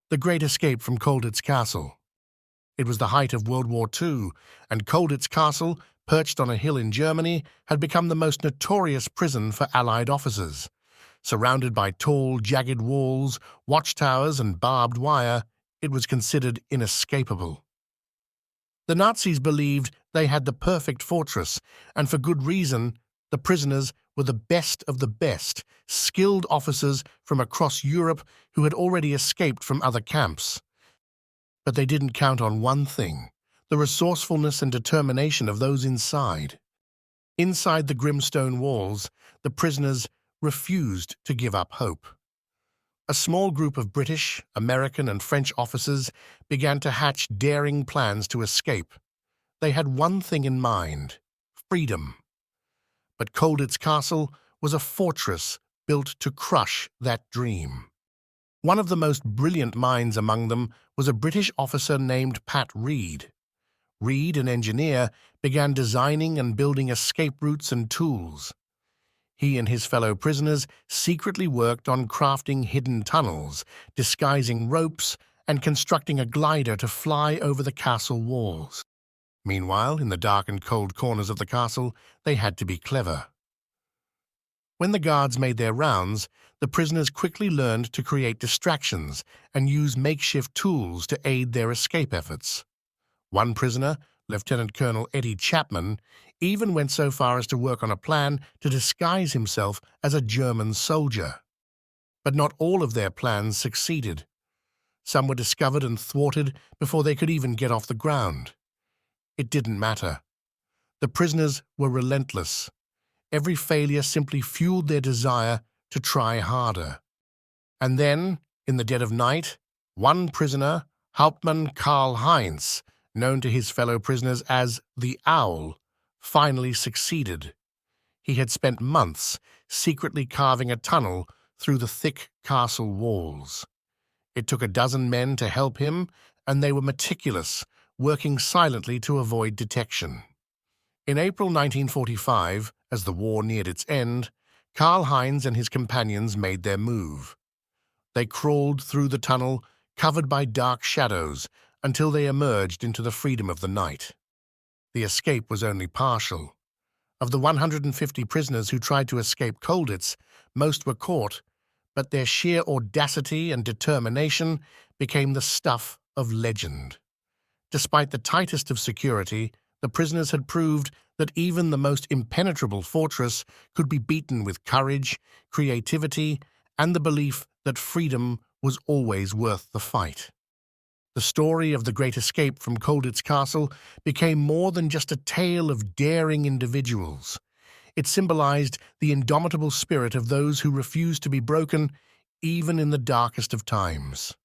The Great Escape from Colditz Castle. It was the height of World War II, and Colditz Castle, perched on a hill in Germany, had become the most notorious prison for Allied officers. Surrounded by tall, jagged walls, watchtowers, and barbed wire, it was considered inescapable. The Nazis believed they had the perfect fortress, and for good reason. The prisoners were the best of the best, skilled officers from across Europe who had already escaped from other camps. But they didn't count on one thing: the resourcefulness and determination of those inside. Inside the grim stone walls, the prisoners refused to give up hope. A small group of British, American, and French officers began to hatch daring plans to escape. They had one thing in mind: freedom. But Colditz Castle was a fortress built to crush that dream. One of the most brilliant minds among them was a British officer named Pat Reed. Reed, an engineer, began designing and building escape routes and tools. He and his fellow prisoners secretly worked on crafting hidden tunnels, disguising ropes, and constructing a glider to fly over the castle walls. Meanwhile, in the dark and cold corners of the castle, they had to be clever. When the guards made their rounds, the prisoners quickly learned to create distractions and use makeshift tools to aid their escape efforts. One prisoner, Lieutenant Colonel Eddie Chapman, even went so far as to work on a plan to disguise himself as a German soldier. But not all of their plans succeeded. Some were discovered and thwarted before they could even get off the ground. It didn't matter. The prisoners were relentless. Every failure simply fueled their desire to try harder. And then, in the dead of night, one prisoner, Hauptmann Karl-Heinz, known to his fellow prisoners as the Owl, finally succeeded. He had spent months secretly carving a tunnel through the thick castle walls. It took a dozen men to help him, and they were meticulous, working silently to avoid detection. In April 1945, as the war neared its end, Karl-Heinz and his companions made their move. They crawled through the tunnel, covered by dark shadows, until they emerged into the freedom of the night. The escape was only partial. Of the 150 prisoners who tried to escape Colditz, most were caught, but their sheer audacity and determination became the stuff of legend. Despite the tightest of security, the prisoners had proved that even the most impenetrable fortress could be beaten with courage, creativity, and the belief that freedom was always worth the fight. The story of the Great Escape from Colditz Castle became more than just a tale of daring individuals. It symbolized the indomitable spirit of those who refused to be broken even in the darkest of times.